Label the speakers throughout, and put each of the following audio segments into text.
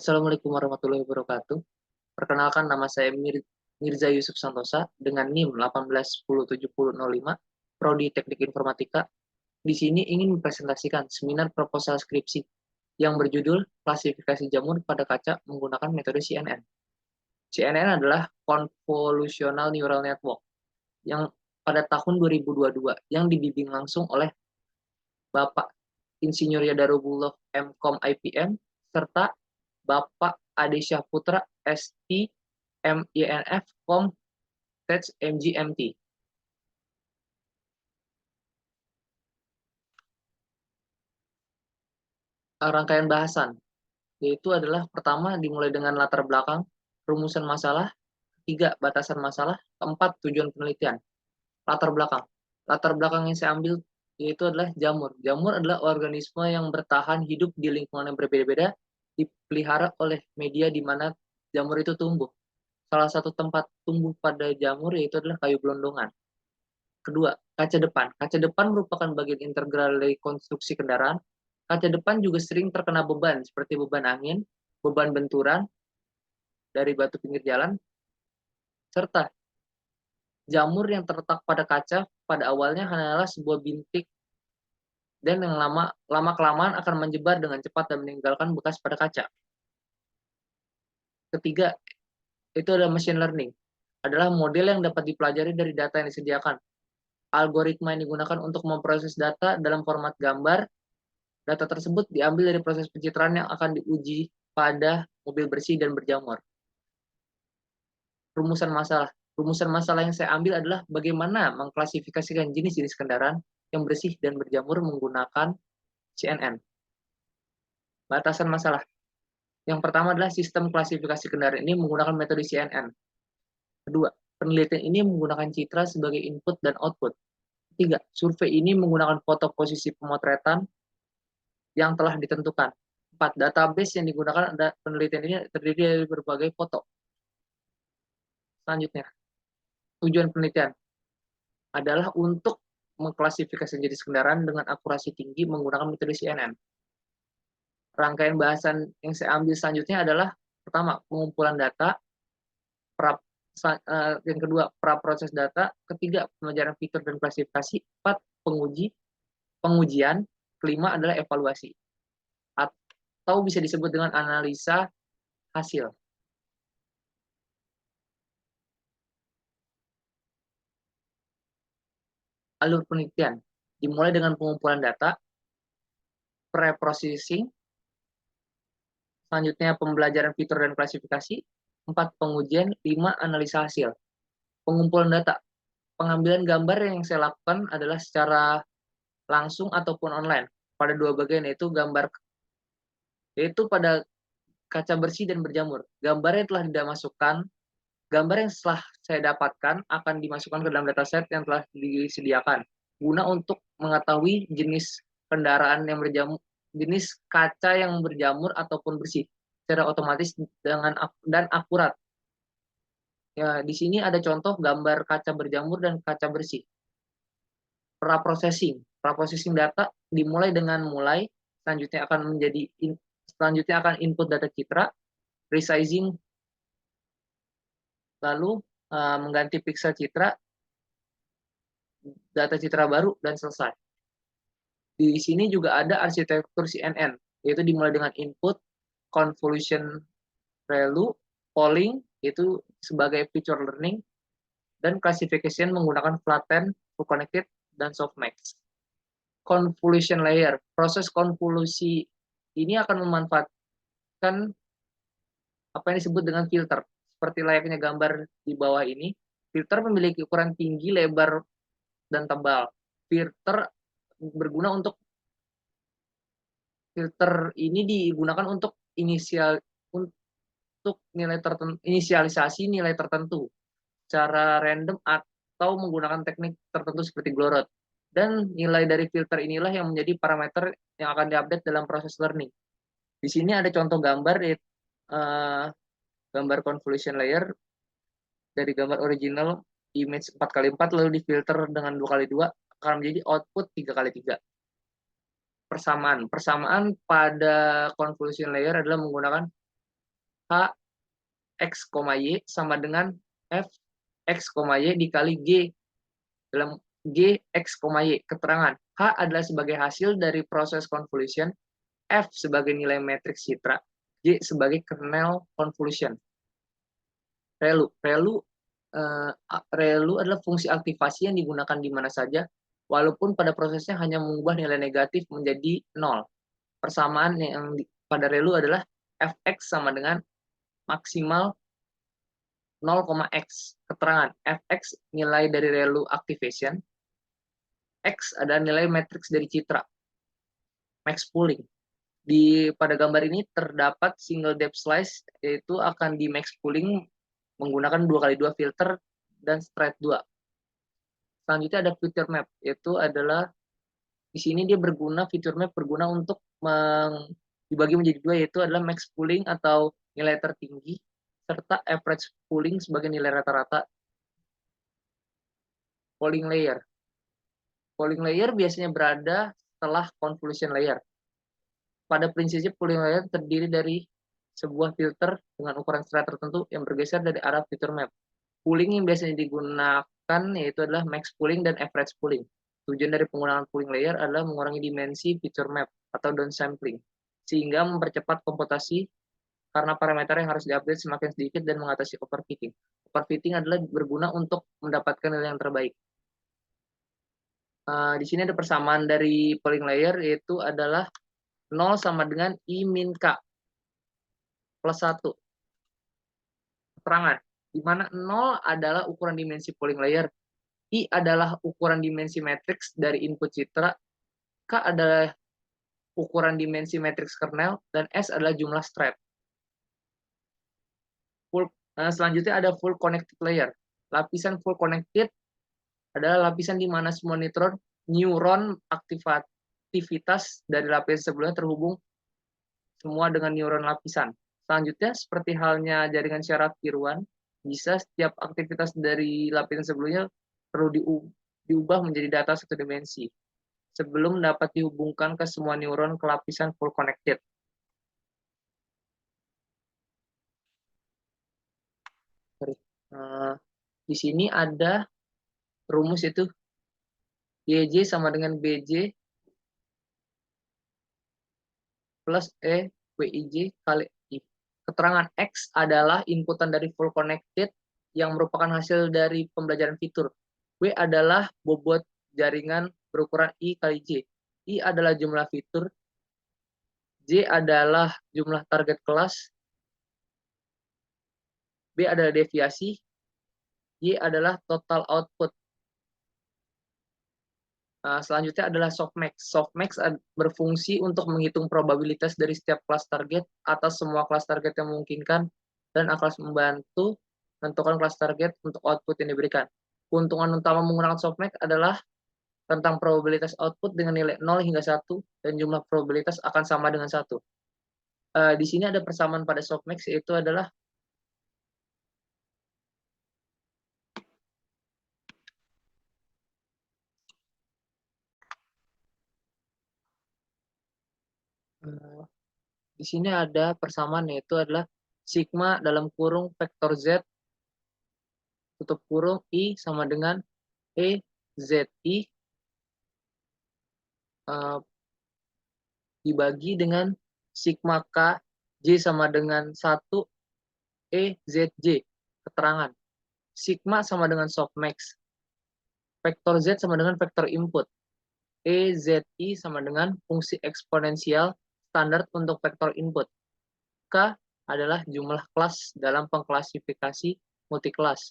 Speaker 1: Assalamualaikum warahmatullahi wabarakatuh. Perkenalkan nama saya Mirza Yusuf Santosa dengan NIM 18107005, Prodi Teknik Informatika. Di sini ingin mempresentasikan seminar proposal skripsi yang berjudul Klasifikasi Jamur pada Kaca menggunakan metode CNN. CNN adalah Convolutional Neural Network yang pada tahun 2022 yang dibimbing langsung oleh Bapak Insinyur Yadarullah MKom IPM serta Bapak Ade Syahputra ST MINF Kom Tech MGMT. Rangkaian bahasan yaitu adalah pertama dimulai dengan latar belakang, rumusan masalah, ketiga batasan masalah, keempat tujuan penelitian. Latar belakang. Latar belakang yang saya ambil yaitu adalah jamur. Jamur adalah organisme yang bertahan hidup di lingkungan yang berbeda-beda, dipelihara oleh media di mana jamur itu tumbuh. Salah satu tempat tumbuh pada jamur yaitu adalah kayu gelondongan. Kedua, kaca depan. Kaca depan merupakan bagian integral dari konstruksi kendaraan. Kaca depan juga sering terkena beban, seperti beban angin, beban benturan dari batu pinggir jalan, serta jamur yang terletak pada kaca pada awalnya hanyalah sebuah bintik dan yang lama-kelamaan akan menyebar dengan cepat dan meninggalkan bekas pada kaca. Ketiga, itu adalah machine learning. Adalah model yang dapat dipelajari dari data yang disediakan. Algoritma yang digunakan untuk memproses data dalam format gambar. Data tersebut diambil dari proses pencitraan yang akan diuji pada mobil bersih dan berjamur. Rumusan masalah. Rumusan masalah yang saya ambil adalah bagaimana mengklasifikasikan jenis-jenis kendaraan yang bersih dan berjamur menggunakan CNN. Batasan masalah. Yang pertama adalah sistem klasifikasi kendaraan ini menggunakan metode CNN. Kedua, penelitian ini menggunakan citra sebagai input dan output. Ketiga, survei ini menggunakan foto posisi pemotretan yang telah ditentukan. 4. Database yang digunakan penelitian ini terdiri dari berbagai foto. Selanjutnya, tujuan penelitian adalah untuk mengklasifikasi jenis kendaraan dengan akurasi tinggi menggunakan metode CNN. Rangkaian bahasan yang saya ambil selanjutnya adalah pertama, pengumpulan data, yang kedua, pra-proses data, ketiga, pengejaran fitur dan klasifikasi, empat, pengujian, kelima adalah evaluasi. Atau bisa disebut dengan analisa hasil. Alur penelitian dimulai dengan pengumpulan data, pre-processing, selanjutnya pembelajaran fitur dan klasifikasi, 4 pengujian, 5 analisa hasil. Pengumpulan data, pengambilan gambar yang saya lakukan adalah secara langsung ataupun online pada dua bagian, yaitu pada kaca bersih dan berjamur. Gambar yang telah dimasukkan, gambar yang setelah saya dapatkan akan dimasukkan ke dalam dataset yang telah disediakan guna untuk mengetahui jenis kendaraan yang berjamur, jenis kaca yang berjamur ataupun bersih secara otomatis dan akurat. Ya, di sini ada contoh gambar kaca berjamur dan kaca bersih. Pra-processing data dimulai dengan selanjutnya akan input data citra, resizing, lalu mengganti pixel citra, data citra baru, dan selesai. Di sini juga ada arsitektur CNN, yaitu dimulai dengan input, convolution ReLU, polling, yaitu sebagai feature learning, dan classification menggunakan flatten, full connected, dan softmax. Convolution layer. Proses konvolusi ini akan memanfaatkan apa yang disebut dengan filter. Seperti layaknya gambar di bawah ini, filter memiliki ukuran tinggi, lebar, dan tebal. Filter ini digunakan untuk inisialisasi nilai tertentu secara random atau menggunakan teknik tertentu seperti Glorot. Dan nilai dari filter inilah yang menjadi parameter yang akan diupdate dalam proses learning. Di sini ada contoh gambar convolution layer dari gambar original image 4x4 lalu difilter dengan 2x2 akan menjadi output 3x3. Persamaan pada convolution layer adalah menggunakan H X, Y sama dengan F X, Y dikali G dalam G X, Y. Keterangan H adalah sebagai hasil dari proses convolution, F sebagai nilai matriks citra, G sebagai kernel convolution. Relu adalah fungsi aktivasi yang digunakan di mana saja, walaupun pada prosesnya hanya mengubah nilai negatif menjadi 0. Persamaan yang pada relu adalah Fx sama dengan maksimal 0,x. Keterangan Fx nilai dari relu activation, X adalah nilai matriks dari citra, max pooling. Pada gambar ini terdapat single depth slice, yaitu akan di max pooling menggunakan 2x2 filter dan straight 2. Selanjutnya ada feature map, yaitu adalah di sini dia feature map berguna untuk dibagi menjadi dua, yaitu adalah max pooling atau nilai tertinggi serta average pooling sebagai nilai rata-rata. Polling layer. Polling layer biasanya berada setelah convolution layer. Pada prinsipnya polling layer terdiri dari sebuah filter dengan ukuran straight tertentu yang bergeser dari arah feature map. Pooling yang biasanya digunakan yaitu adalah max pooling dan average pooling. Tujuan dari penggunaan pooling layer adalah mengurangi dimensi feature map atau downsampling, sehingga mempercepat komputasi karena parameter yang harus diupdate semakin sedikit dan mengatasi overfitting. Overfitting adalah berguna untuk mendapatkan nilai yang terbaik. Di sini ada persamaan dari polling layer, yaitu adalah 0 sama dengan I min K plus 1. Keterangan, di mana 0 adalah ukuran dimensi polling layer, I adalah ukuran dimensi matriks dari input citra, K adalah ukuran dimensi matriks kernel, dan S adalah jumlah strap. Selanjutnya ada full connected layer. Lapisan full connected adalah lapisan di mana semua neuron aktivitas dari lapisan sebelumnya terhubung semua dengan neuron lapisan. Selanjutnya, seperti halnya jaringan syaraf tiruan, bisa setiap aktivitas dari lapisan sebelumnya perlu diubah menjadi data satu dimensi sebelum dapat dihubungkan ke semua neuron ke lapisan full connected. Di sini ada rumus, itu YJ sama dengan BJ plus WIJ kali I. Keterangan X adalah inputan dari full connected yang merupakan hasil dari pembelajaran fitur. W adalah bobot jaringan berukuran I kali J. I adalah jumlah fitur. J adalah jumlah target kelas. B adalah deviasi. Y adalah total output. Selanjutnya adalah softmax. Softmax berfungsi untuk menghitung probabilitas dari setiap kelas target atas semua kelas target yang memungkinkan dan akan membantu menentukan kelas target untuk output yang diberikan. Keuntungan utama menggunakan softmax adalah tentang probabilitas output dengan nilai 0 hingga 1 dan jumlah probabilitas akan sama dengan 1. Di sini ada persamaan pada softmax, yaitu adalah di sini ada persamaan, yaitu adalah sigma dalam kurung vektor Z tutup kurung I sama dengan EZI dibagi dengan sigma K J sama dengan 1 EZJ. Keterangan sigma sama dengan softmax, vektor Z sama dengan vektor input, EZI sama dengan fungsi eksponensial standar untuk vektor input, K adalah jumlah kelas dalam pengklasifikasi multikelas,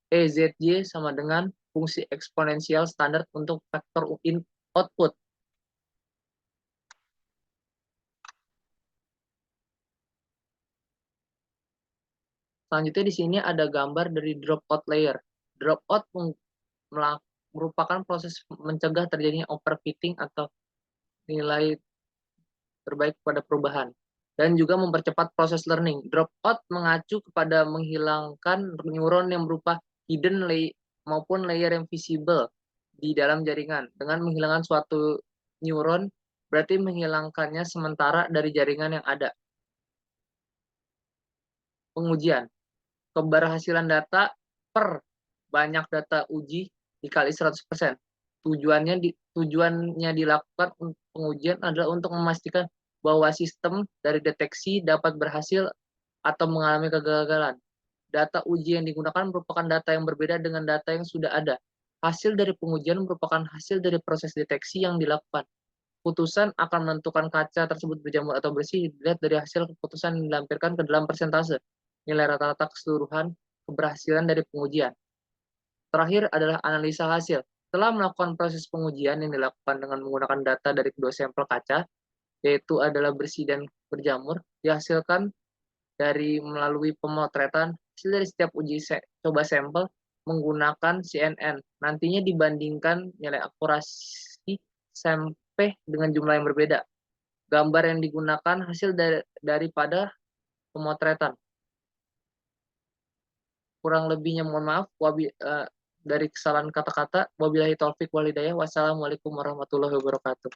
Speaker 1: EZY sama dengan fungsi eksponensial standar untuk vektor output. Selanjutnya di sini ada gambar dari dropout layer. Dropout merupakan proses mencegah terjadinya overfitting atau nilai terbaik pada perubahan, dan juga mempercepat proses learning. Dropout mengacu kepada menghilangkan neuron yang berupa hidden layer maupun layer yang visible di dalam jaringan. Dengan menghilangkan suatu neuron, berarti menghilangkannya sementara dari jaringan yang ada. pengujian. Keberhasilan data per banyak data uji dikali 100%. Tujuannya dilakukan pengujian adalah untuk memastikan bahwa sistem dari deteksi dapat berhasil atau mengalami kegagalan. Data uji yang digunakan merupakan data yang berbeda dengan data yang sudah ada. Hasil dari pengujian merupakan hasil dari proses deteksi yang dilakukan. Putusan akan menentukan kaca tersebut berjamur atau bersih dilihat dari hasil keputusan yang dilampirkan ke dalam persentase nilai rata-rata keseluruhan keberhasilan dari pengujian. Terakhir adalah analisa hasil. Setelah melakukan proses pengujian yang dilakukan dengan menggunakan data dari kedua sampel kaca, yaitu adalah bersih dan berjamur, dihasilkan dari melalui pemotretan hasil dari setiap uji coba sampel menggunakan CNN. Nantinya dibandingkan nilai akurasi sampel dengan jumlah yang berbeda. Gambar yang digunakan hasil daripada pemotretan. Kurang lebihnya mohon maaf dari kesalahan kata-kata. Wabillahi taufik walhidayah. Wassalamualaikum warahmatullahi wabarakatuh.